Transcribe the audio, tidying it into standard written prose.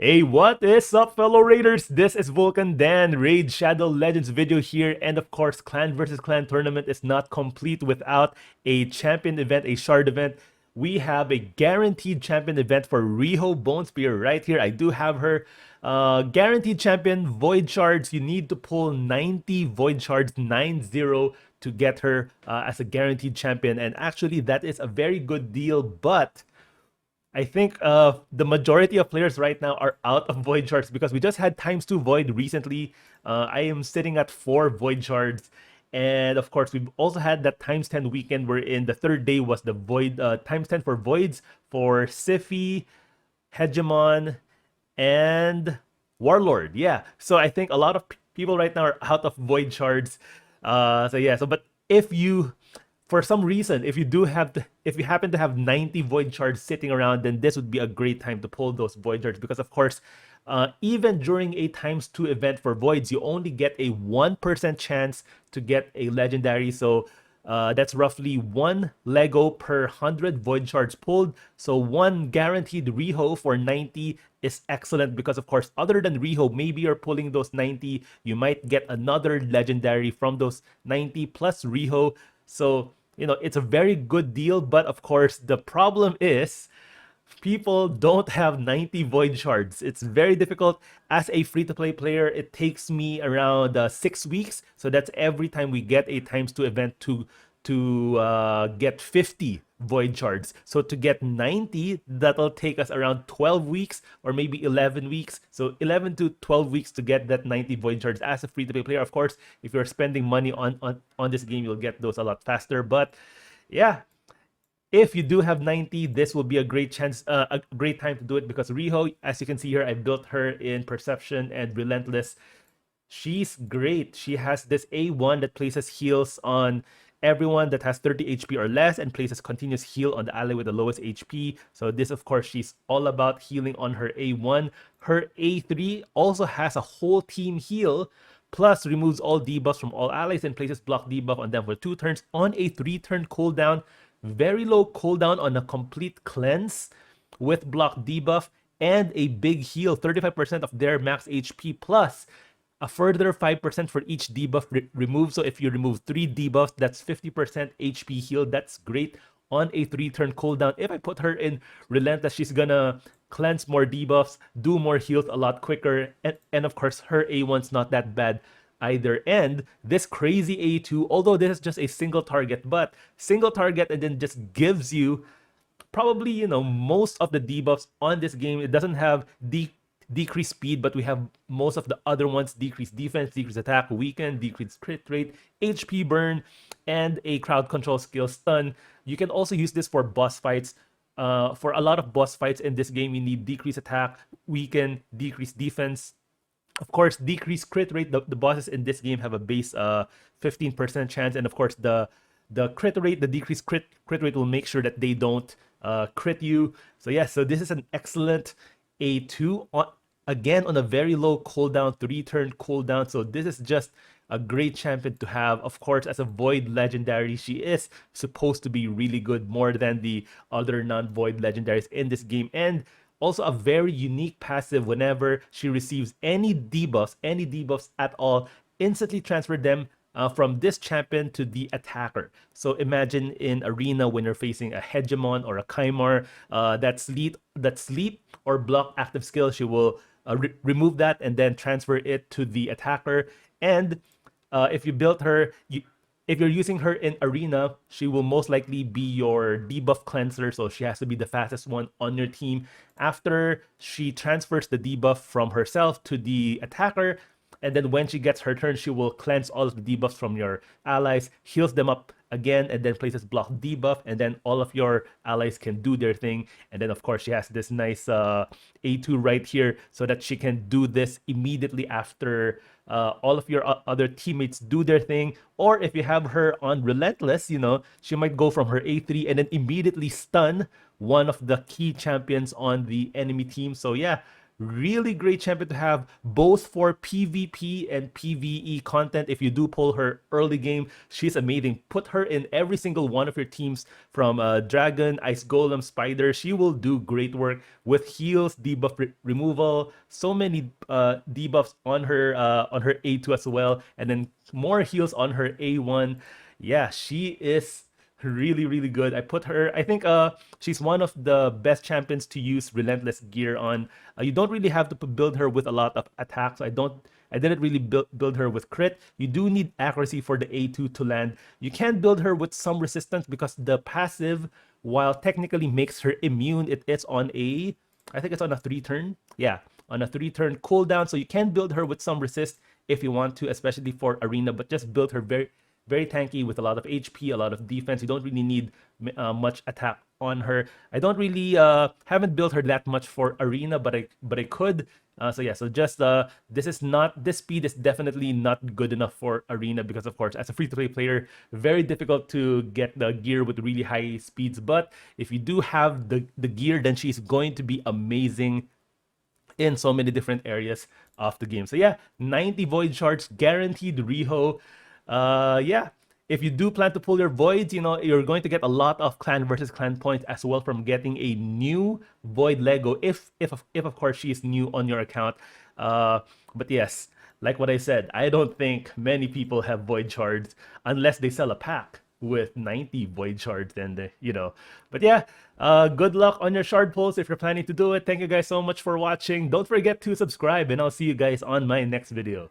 Hey, what is up, fellow raiders? This is Vulcan Dan, Raid Shadow Legends video here, and of course, Clan versus Clan tournament is not complete without a champion event, a shard event. We have a guaranteed champion event for RIHO BONESPEAR right here. I do have her. Guaranteed champion, Void Shards. You need to pull 90 Void Shards, 9-0, to get her as a guaranteed champion. And actually, that is a very good deal, but I think the majority of players right now are out of Void Shards because we just had times 2 Void recently. I am sitting at 4 Void Shards. And of course, we've also had that times 10 weekend wherein the third day was the Void times 10 for Voids for Siphi, Hegemon, and Warlord. Yeah. So I think a lot of people right now are out of Void Shards. So yeah. So but if you for some reason, if you happen to have 90 void shards sitting around, then this would be a great time to pull those void shards because, of course, even during a times 2 event for voids, you only get a 1% chance to get a legendary. So that's roughly 1 Lego per 100 void shards pulled. So 1 guaranteed RIHO for 90 is excellent because, of course, other than RIHO, maybe you're pulling those 90, you might get another legendary from those 90 plus RIHO. So it's a very good deal, but of course, the problem is people don't have 90 void shards. It's very difficult. As a free-to-play player, it takes me around 6 weeks. So that's every time we get a times 2 event to get 50 void shards. So to get 90, that'll take us around 12 weeks or maybe 11 weeks. So 11 to 12 weeks to get that 90 void shards as a free-to-play player. Of course, if you're spending money on this game, you'll get those a lot faster. But yeah, if you do have 90, this will be a great chance, a great time to do it because RIHO, as you can see here, I built her in Perception and Relentless. She's great. She has this A1 that places heals on everyone that has 30 HP or less and places continuous heal on the ally with the lowest HP. So this, of course, she's all about healing on her A1. Her A3 also has a whole team heal, plus removes all debuffs from all allies and places block debuff on them for 2 turns on a 3-turn cooldown. Very low cooldown on a complete cleanse with block debuff and a big heal, 35% of their max HP plus a further 5% for each debuff removed. So if you remove 3 debuffs, that's 50% HP heal. That's great on a 3-turn cooldown. If I put her in Relentless, she's gonna cleanse more debuffs, do more heals a lot quicker, and of course, her A1's not that bad either. And this crazy A2, although this is just a single target, but single target and then just gives you probably, most of the debuffs on this game. It doesn't have decreased speed, but we have most of the other ones: decreased defense, decreased attack, weaken, decreased crit rate, HP burn, and a crowd control skill, stun. You can also use this for boss fights. For a lot of boss fights in this game, you need decreased attack, weaken, decreased defense. Of course, decreased crit rate. The bosses in this game have a base 15% chance, and of course the crit rate, the decreased crit rate will make sure that they don't crit you. So yeah, so this is an excellent A2 again on a very low cooldown, 3-turn cooldown. So this is just a great champion to have. Of course, as a Void legendary, she is supposed to be really good, more than the other non-Void legendaries in this game. And also a very unique passive: whenever she receives any debuffs at all, instantly transfer them from this champion to the attacker. So imagine in Arena when you're facing a Hegemon or a Kymar that sleep or block active skill, she will remove that and then transfer it to the attacker. And if you built her, if you're using her in Arena, she will most likely be your debuff cleanser, so she has to be the fastest one on your team. After she transfers the debuff from herself to the attacker, and then when she gets her turn, she will cleanse all of the debuffs from your allies, heals them up again, and then places block debuff, and then all of your allies can do their thing. And then, of course, she has this nice A2 right here so that she can do this immediately after all of your other teammates do their thing. Or if you have her on Relentless, she might go from her A3 and then immediately stun one of the key champions on the enemy team. So yeah, Really great champion to have, both for PvP and PvE content. If you do pull her early game, she's amazing. Put her in every single one of your teams, from Dragon, Ice Golem, Spider. She will do great work with heals, debuff removal, so many debuffs on her A2 as well, and then more heals on her A1. Yeah, she is really really good. I put her, I think she's one of the best champions to use relentless gear on. You don't really have to build her with a lot of attacks. I didn't really build her with crit. You do need accuracy for the A2 to land. You can build her with some resistance because the passive, while technically makes her immune, it is on a, I think it's on a 3-turn. Yeah, on a 3-turn cooldown. So you can build her with some resist if you want to, especially for arena, but just build her very tanky with a lot of HP, a lot of defense. You don't really need much attack on her. I don't really haven't built her that much for arena, but I could. So yeah, so just this speed is definitely not good enough for arena, because of course as a free-to-play player, very difficult to get the gear with really high speeds. But if you do have the gear, then she's going to be amazing in so many different areas of the game. So yeah, 90 void shards guaranteed RIHO. Yeah, if you do plan to pull your voids, you know, you're going to get a lot of clan versus clan points as well from getting a new void Lego, if of course she is new on your account. But yes, like what I said, I don't think many people have void shards unless they sell a pack with 90 void shards, and you know. But yeah, good luck on your shard pulls if you're planning to do it. Thank you guys so much for watching. Don't forget to subscribe, and I'll see you guys on my next video.